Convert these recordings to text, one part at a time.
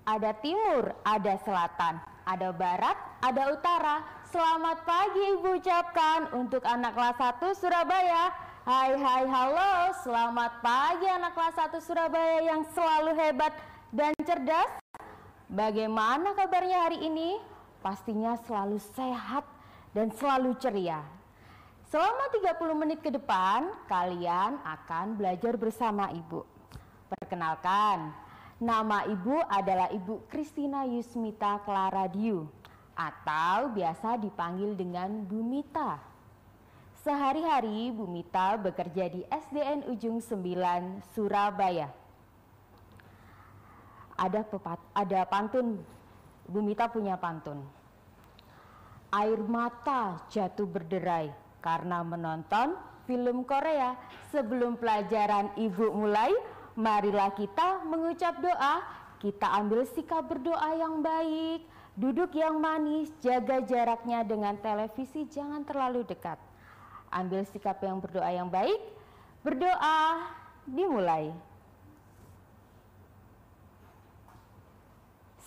ada timur, ada selatan, ada barat, ada utara. Selamat pagi Ibu ucapkan untuk anak kelas 1 Surabaya. Hai halo, selamat pagi anak kelas 1 Surabaya yang selalu hebat dan cerdas. Bagaimana kabarnya hari ini? Pastinya selalu sehat dan selalu ceria. Selama 30 menit ke depan, kalian akan belajar bersama Ibu. Perkenalkan, nama Ibu adalah Ibu Christina Yusmita Clara Diu, atau biasa dipanggil dengan Bu Mita. Sehari-hari Bu Mita bekerja di SDN Ujung 9, Surabaya. Ada pantun, Bu Mita punya pantun. Air mata jatuh berderai karena menonton film Korea. Sebelum pelajaran Ibu mulai, marilah kita mengucap doa. Kita ambil sikap berdoa yang baik, duduk yang manis, jaga jaraknya dengan televisi, jangan terlalu dekat. Ambil sikap yang berdoa yang baik, berdoa, dimulai.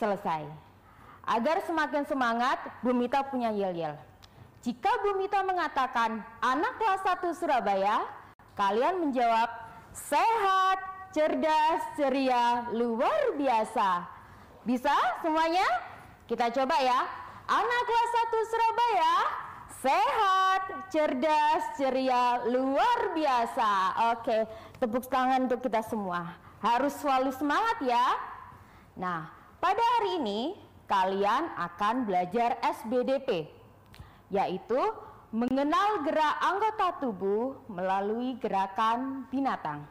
Selesai. Agar semakin semangat, Bu Mita punya yel-yel. Jika Bu Mita mengatakan anak kelas 1 Surabaya, kalian menjawab sehat, cerdas, ceria, luar biasa. Bisa semuanya? Kita coba ya. Anak kelas 1 Surabaya, sehat, cerdas, ceria, luar biasa. Oke, tepuk tangan untuk kita semua. Harus selalu semangat ya. Nah, pada hari ini kalian akan belajar SBDP, yaitu mengenal gerak anggota tubuh melalui gerakan binatang.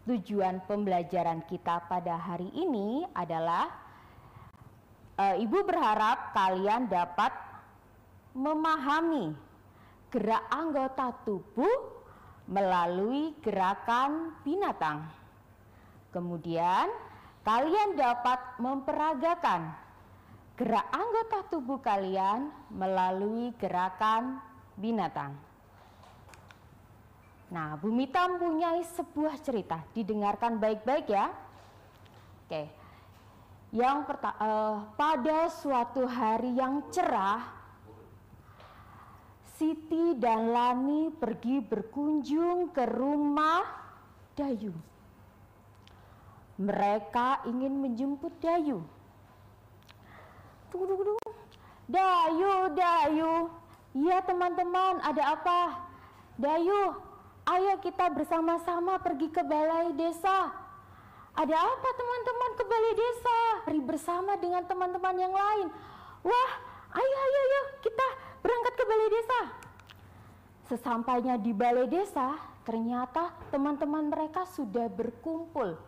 Tujuan pembelajaran kita pada hari ini adalah Ibu berharap kalian dapat memahami gerak anggota tubuh melalui gerakan binatang. Kemudian kalian dapat memperagakan gerak anggota tubuh kalian melalui gerakan binatang. Nah, Bu Mita mempunyai sebuah cerita, didengarkan baik-baik ya. Oke. Pada suatu hari yang cerah, Siti dan Lani pergi berkunjung ke rumah Dayu. Mereka ingin menjemput Dayu. Tunggu. Dayu. Iya teman-teman, ada apa? Dayu, ayo kita bersama-sama pergi ke balai desa. Ada apa teman-teman ke balai desa? Mari bersama dengan teman-teman yang lain. Wah, ayo kita berangkat ke balai desa. Sesampainya di balai desa, ternyata teman-teman mereka sudah berkumpul.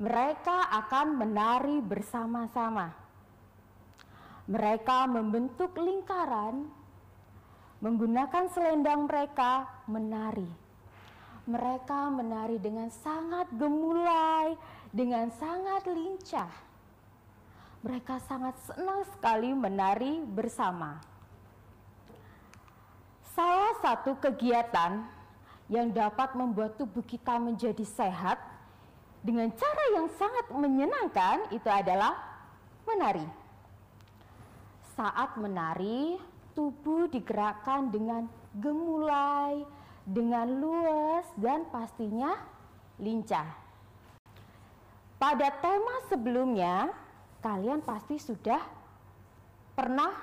Mereka akan menari bersama-sama. Mereka membentuk lingkaran, menggunakan selendang mereka menari. Mereka menari dengan sangat gemulai, dengan sangat lincah. Mereka sangat senang sekali menari bersama. Salah satu kegiatan yang dapat membuat tubuh kita menjadi sehat dengan cara yang sangat menyenangkan itu adalah menari. Saat menari, tubuh digerakkan dengan gemulai, dengan luas dan pastinya lincah. Pada tema sebelumnya, kalian pasti sudah pernah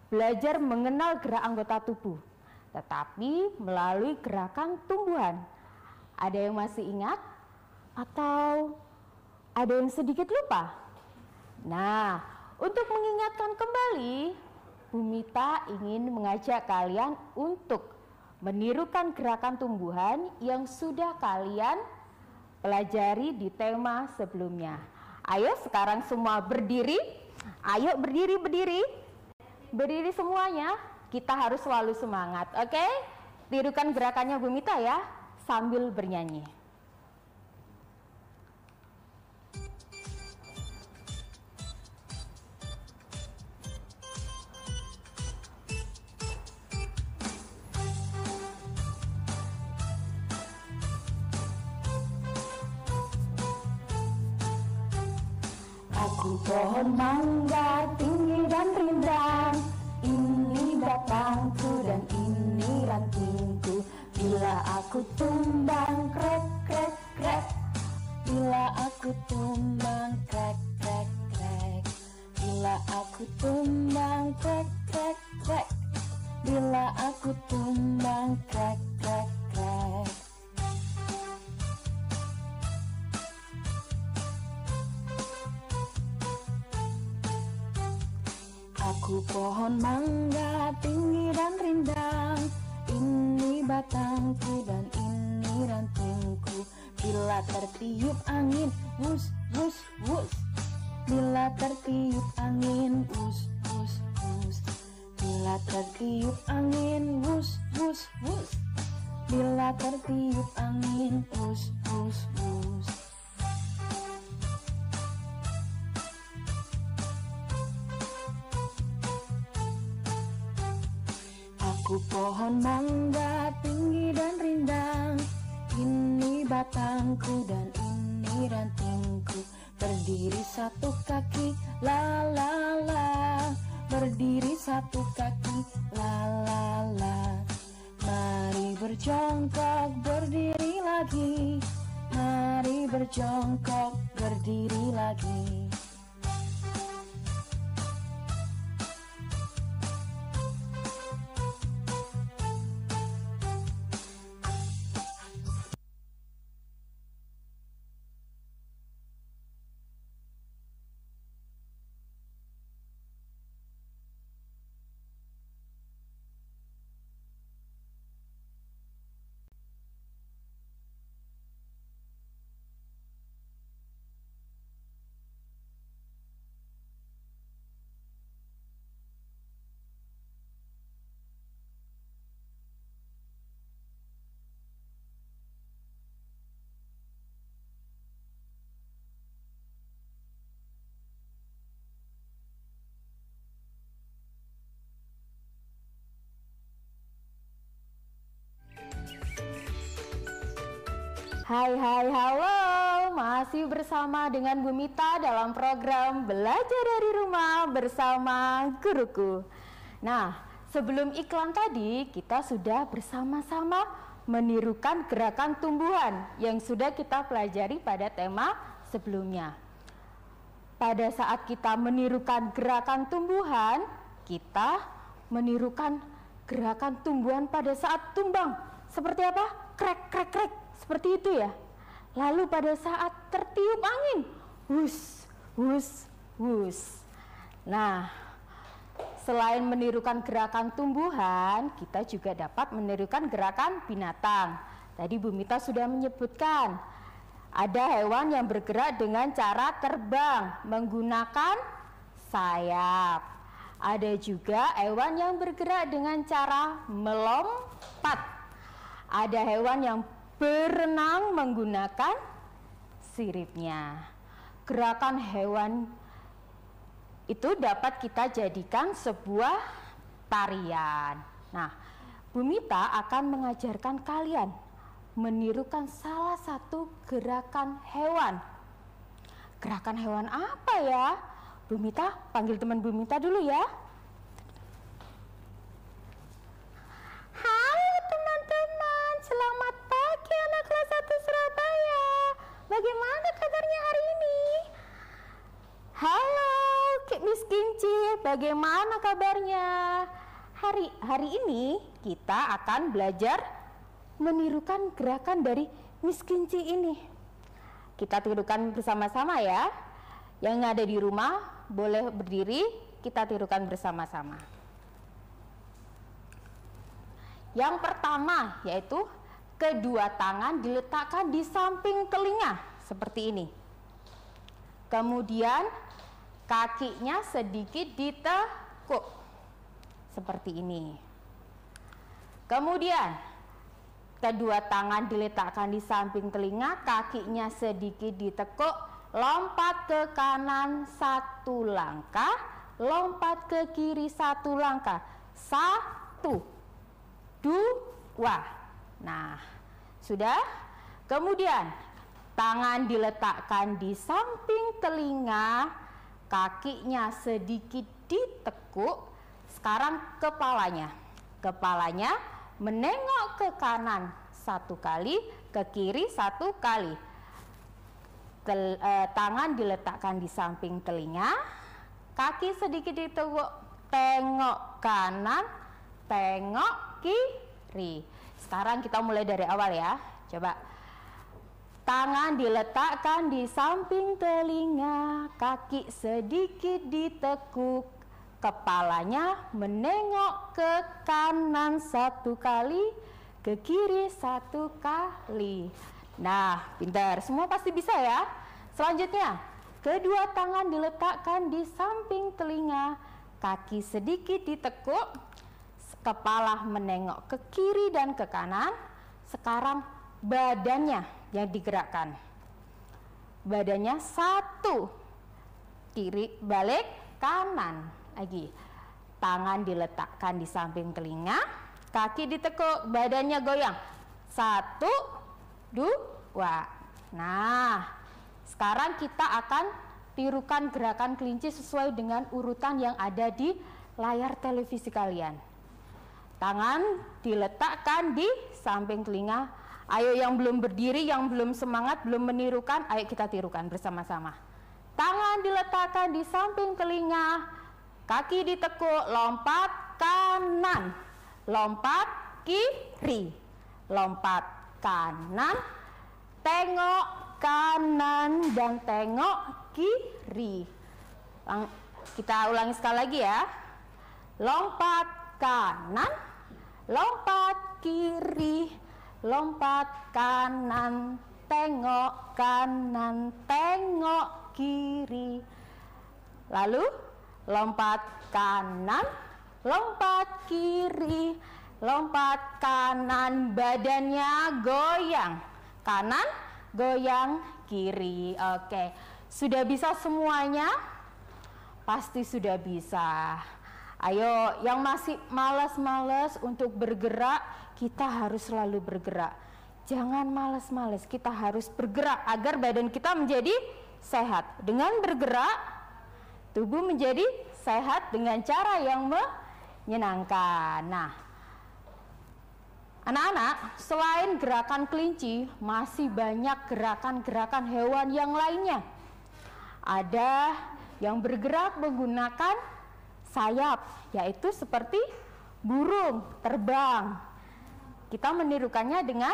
belajar mengenal gerak anggota tubuh, tetapi melalui gerakan tumbuhan. Ada yang masih ingat? Atau ada yang sedikit lupa? Nah, untuk mengingatkan kembali, Bu Mita ingin mengajak kalian untuk menirukan gerakan tumbuhan yang sudah kalian pelajari di tema sebelumnya. Ayo sekarang semua berdiri. Ayo berdiri. Berdiri semuanya. Kita harus selalu semangat, oke? Tirukan gerakannya Bu Mita ya, sambil bernyanyi. Aku pohon mangga tinggi dan rindang, ini batangku dan ini rantingku. Bila aku tumbang krek krek krek, bila aku tumbang krek krek krek, bila aku tumbang krek krek krek, bila aku tumbang krek krek krek. Aku pohon mangga tinggi dan rindang, ini batangku dan ini rantingku. Bila tertiup angin, wus wus wus. Bila tertiup angin, wus wus wus. Bila tertiup angin, wus wus wus. Bila tertiup angin, wus wus wus. Aku pohon mangga tinggi dan rindang, ini batangku dan ini rantingku. Berdiri satu kaki, la la la. Berdiri satu kaki, la la la. Mari berjongkok, berdiri lagi. Mari berjongkok, berdiri lagi. Hai hai halo, masih bersama dengan Bu Mita dalam program Belajar dari Rumah bersama Guruku. Nah, sebelum iklan tadi kita sudah bersama-sama menirukan gerakan tumbuhan yang sudah kita pelajari pada tema sebelumnya. Pada saat kita menirukan gerakan tumbuhan, kita menirukan gerakan tumbuhan pada saat tumbang. Seperti apa? Krek krek krek. Seperti itu ya. Lalu pada saat tertiup angin, wus, wus, wus. Nah, selain menirukan gerakan tumbuhan, kita juga dapat menirukan gerakan binatang. Tadi Bu Mita sudah menyebutkan, ada hewan yang bergerak dengan cara terbang menggunakan sayap. Ada juga hewan yang bergerak dengan cara melompat. Ada hewan yang berenang menggunakan siripnya. Gerakan hewan itu dapat kita jadikan sebuah tarian. Nah, Bu Mita akan mengajarkan kalian menirukan salah satu gerakan hewan. Gerakan hewan apa ya? Bu Mita, panggil teman Bu Mita dulu ya. Halo teman-teman, selamat pagi anak kelas 1 Surabaya. Bagaimana kabarnya hari ini? Halo Miss Kinci, bagaimana kabarnya? Hari ini kita akan belajar menirukan gerakan dari Miss Kinci ini. Kita tirukan bersama-sama ya. Yang ada di rumah boleh berdiri, kita tirukan bersama-sama. Yang pertama yaitu kedua tangan diletakkan di samping telinga seperti ini. Kemudian kakinya sedikit ditekuk seperti ini. Kemudian kedua tangan diletakkan di samping telinga, kakinya sedikit ditekuk. Lompat ke kanan 1 langkah, lompat ke kiri 1 langkah. 1, 2. Nah, sudah? Kemudian tangan diletakkan di samping telinga, kakinya sedikit ditekuk. Sekarang kepalanya. Kepalanya menengok ke kanan 1 kali, ke kiri 1 kali. Tangan diletakkan di samping telinga, kaki sedikit ditekuk, tengok kanan, tengok kiri. Sekarang kita mulai dari awal ya. Coba. Tangan diletakkan di samping telinga, kaki sedikit ditekuk, kepalanya menengok ke kanan 1 kali, ke kiri 1 kali. Nah, pintar. Semua pasti bisa ya. Selanjutnya, kedua tangan diletakkan di samping telinga, kaki sedikit ditekuk, kepala menengok ke kiri dan ke kanan. Sekarang badannya yang digerakkan. Badannya 1, kiri balik, kanan lagi. Tangan diletakkan di samping telinga, kaki ditekuk, badannya goyang. 1, 2. Nah, sekarang kita akan tirukan gerakan kelinci sesuai dengan urutan yang ada di layar televisi kalian. Tangan diletakkan di samping telinga. Ayo yang belum berdiri, yang belum semangat, belum menirukan, ayo kita tirukan bersama-sama. Tangan diletakkan di samping telinga, kaki ditekuk, lompat kanan, lompat kiri, lompat kanan, tengok kanan dan tengok kiri. Kita ulangi sekali lagi ya. Lompat kanan, lompat kiri, lompat kanan, tengok kanan, tengok kiri. Lalu lompat kanan, lompat kiri, lompat kanan, badannya goyang. Kanan, goyang, kiri. Oke, sudah bisa semuanya? Pasti sudah bisa. Ayo, yang masih malas-malas untuk bergerak, kita harus selalu bergerak. Jangan malas-malas, kita harus bergerak agar badan kita menjadi sehat. Dengan bergerak, tubuh menjadi sehat dengan cara yang menyenangkan. Nah, anak-anak, selain gerakan kelinci, masih banyak gerakan-gerakan hewan yang lainnya. Ada yang bergerak menggunakan sayap, yaitu seperti burung terbang. Kita menirukannya dengan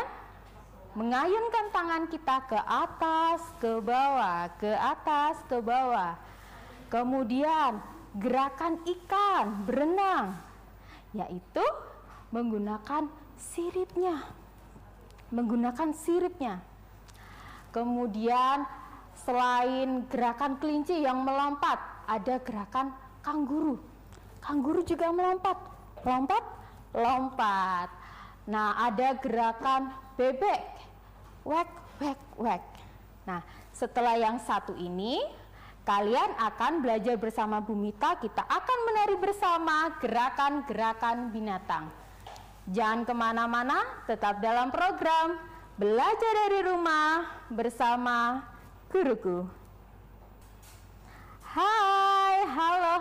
mengayunkan tangan kita ke atas, ke bawah, ke atas, ke bawah. Kemudian gerakan ikan berenang, yaitu menggunakan siripnya. Menggunakan siripnya. Kemudian selain gerakan kelinci yang melompat, ada gerakan kangguru. Kangguru juga melompat, lompat, lompat. Nah, ada gerakan bebek, wek, wek, wek. Nah, setelah yang satu ini, kalian akan belajar bersama Bu Mita. Kita akan menari bersama gerakan-gerakan binatang. Jangan kemana-mana, tetap dalam program Belajar dari Rumah bersama guruku. Hai, halo,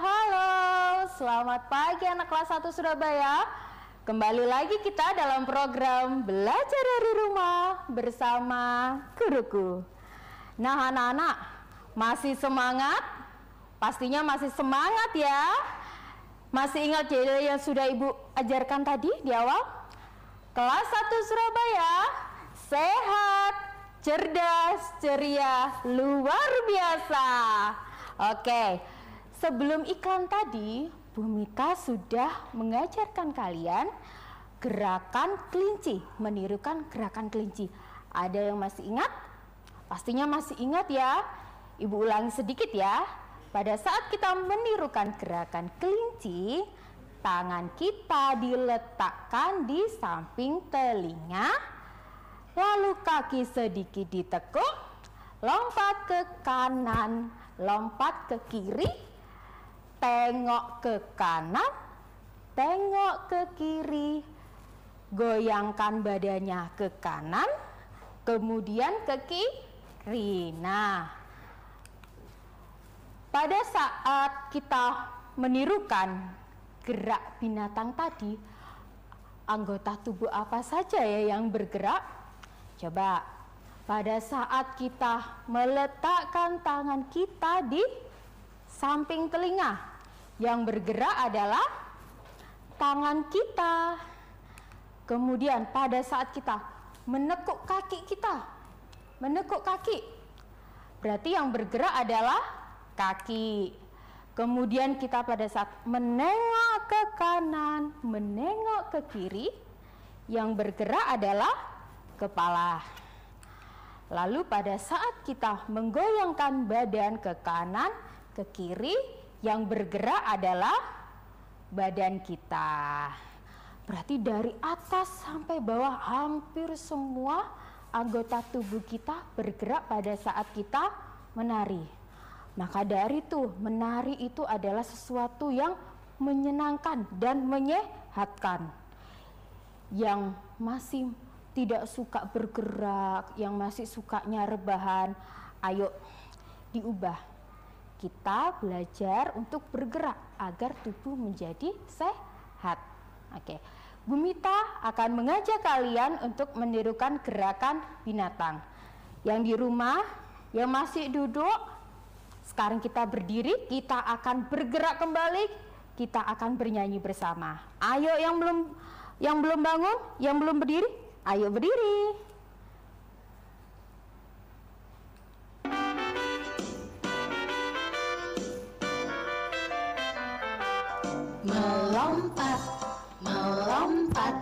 selamat pagi anak kelas 1 Surabaya. Kembali lagi kita dalam program Belajar dari Rumah bersama guruku. Nah anak-anak, masih semangat? Pastinya masih semangat ya. Masih ingat jadwal yang sudah Ibu ajarkan tadi di awal? Kelas 1 Surabaya, sehat, cerdas, ceria, luar biasa. Oke, sebelum iklan tadi, Bu Mita sudah mengajarkan kalian gerakan kelinci, menirukan gerakan kelinci. Ada yang masih ingat? Pastinya masih ingat ya. Ibu ulangi sedikit ya. Pada saat kita menirukan gerakan kelinci, tangan kita diletakkan di samping telinga, lalu kaki sedikit ditekuk, lompat ke kanan, lompat ke kiri, tengok ke kanan, tengok ke kiri, goyangkan badannya ke kanan, kemudian ke kiri. Nah, pada saat kita menirukan gerak binatang tadi, anggota tubuh apa saja ya yang bergerak? Coba, pada saat kita meletakkan tangan kita di samping telinga, yang bergerak adalah tangan kita. Kemudian pada saat kita menekuk kaki kita, menekuk kaki, berarti yang bergerak adalah kaki. Kemudian kita pada saat menengok ke kanan, menengok ke kiri, yang bergerak adalah kepala. Lalu pada saat kita menggoyangkan badan ke kanan, ke kiri, yang bergerak adalah badan kita. Berarti dari atas sampai bawah hampir semua anggota tubuh kita bergerak pada saat kita menari. Maka dari itu, menari itu adalah sesuatu yang menyenangkan dan menyehatkan. Yang masih tidak suka bergerak, yang masih sukanya rebahan, ayo diubah. Kita belajar untuk bergerak agar tubuh menjadi sehat. Oke. Bu Mita akan mengajak kalian untuk menirukan gerakan binatang. Yang di rumah, yang masih duduk, sekarang kita berdiri, kita akan bergerak kembali, kita akan bernyanyi bersama. Ayo yang belum bangun, yang belum berdiri, ayo berdiri. Melompat, melompat,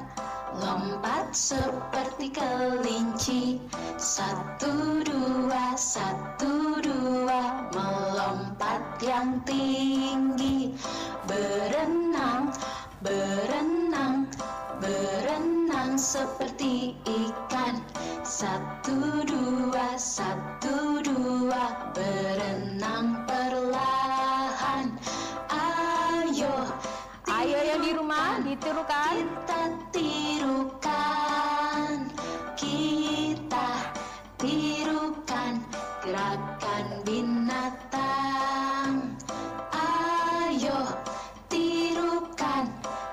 lompat seperti kelinci. 1, 2, 1, 2, melompat yang tinggi. Berenang, berenang, berenang seperti ikan. 1, 2, 1, 2, berenang perlahan. Ayo yang di rumah ditirukan. Kita tirukan, kita tirukan gerakan binatang. Ayo tirukan,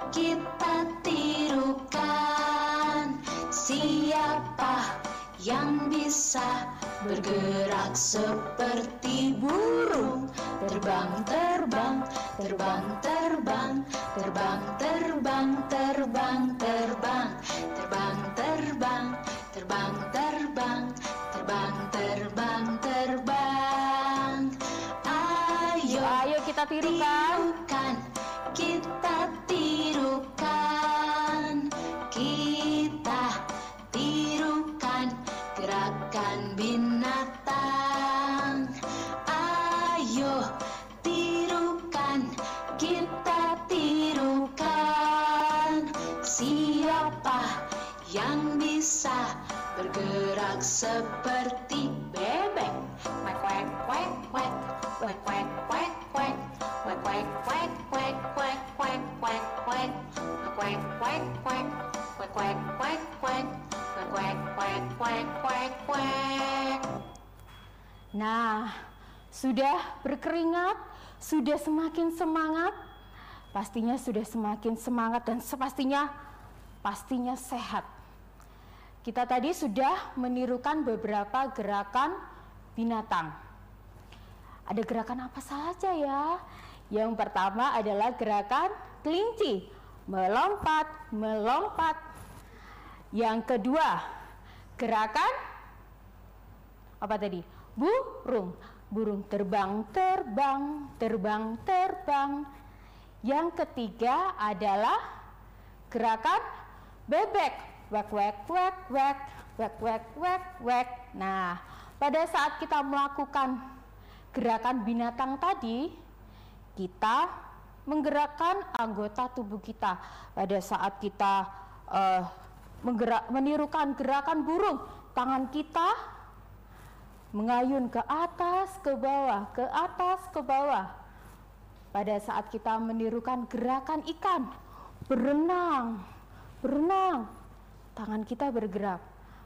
kita tirukan. Siapa yang bisa bergerak seperti burung? Terbang, terbang, terbang, terbang, terbang, terbang, terbang, terbang, terbang, terbang, terbang, terbang, terbang, terbang, terbang. Ayo kita tirukan. Kita tirukan, kita tirukan gerakan binatang. Ayo tirukan, kita tirukan. Siapa yang bisa bergerak seperti bebek? Quack quack quack quack, quack quack quack quack, quack quack quack quack quack quack quack quack, quack quack quack, quack quack quack quack, quack quack quack quack quack. Nah, sudah berkeringat, sudah semakin semangat, pastinya sudah semakin semangat dan pastinya sehat. Kita tadi sudah menirukan beberapa gerakan binatang. Ada gerakan apa saja ya? Yang pertama adalah gerakan kelinci, melompat, melompat. Yang kedua, gerakan apa tadi? Burung, burung terbang, terbang, terbang, terbang. Yang ketiga adalah gerakan bebek. Wek wek wek wek, wek wek wek wek. Nah, pada saat kita melakukan gerakan binatang tadi, kita menggerakkan anggota tubuh kita. Pada saat kita menirukan gerakan burung, tangan kita mengayun ke atas, ke bawah, ke atas, ke bawah. Pada saat kita menirukan gerakan ikan, berenang, berenang, tangan kita bergerak.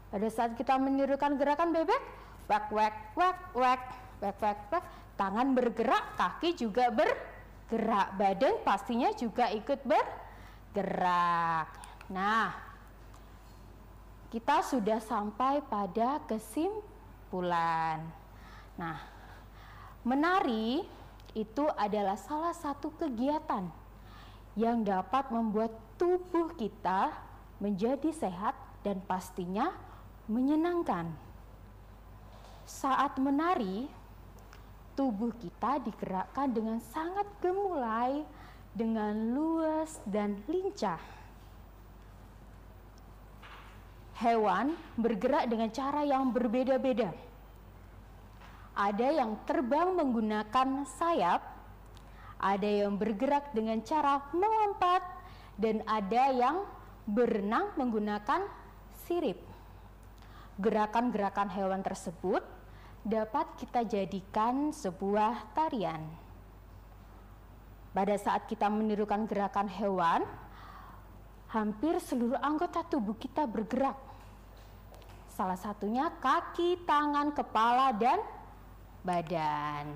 Pada saat kita menirukan gerakan bebek, wek wek wek wek, wek wek wek, Tangan bergerak, kaki juga bergerak, badan pastinya juga ikut bergerak. Nah, kita sudah sampai pada kesimpulan. Nah, menari itu adalah salah satu kegiatan yang dapat membuat tubuh kita menjadi sehat dan pastinya menyenangkan. Saat menari, tubuh kita digerakkan dengan sangat gemulai, dengan luas dan lincah. Hewan bergerak dengan cara yang berbeda-beda. Ada yang terbang menggunakan sayap, ada yang bergerak dengan cara melompat, dan ada yang berenang menggunakan sirip. Gerakan-gerakan hewan tersebut dapat kita jadikan sebuah tarian. Pada saat kita menirukan gerakan hewan, hampir seluruh anggota tubuh kita bergerak. Salah satunya kaki, tangan, kepala, dan badan.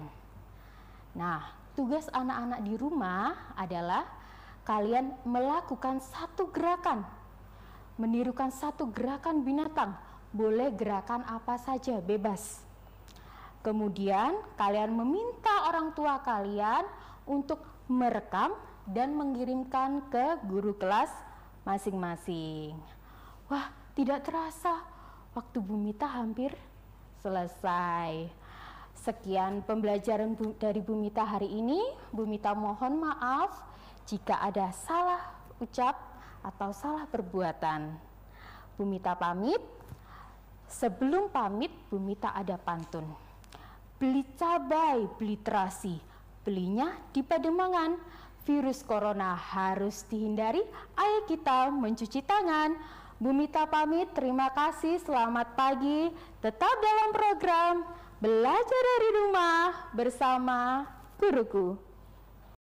Nah, tugas anak-anak di rumah adalah kalian melakukan satu gerakan, menirukan satu gerakan binatang. Boleh gerakan apa saja, bebas. Kemudian kalian meminta orang tua kalian untuk merekam dan mengirimkan ke guru kelas masing-masing. Wah, tidak terasa waktu Bumita hampir selesai. Sekian pembelajaran dari Bumita hari ini. Bumita mohon maaf jika ada salah ucap atau salah perbuatan. Bumita pamit. Sebelum pamit, Bumita ada pantun. Beli cabai, beli terasi, belinya di Pademangan. Virus corona harus dihindari, ayo kita mencuci tangan. Bumita pamit, terima kasih, selamat pagi. Tetap dalam program Belajar dari Rumah bersama Guruku.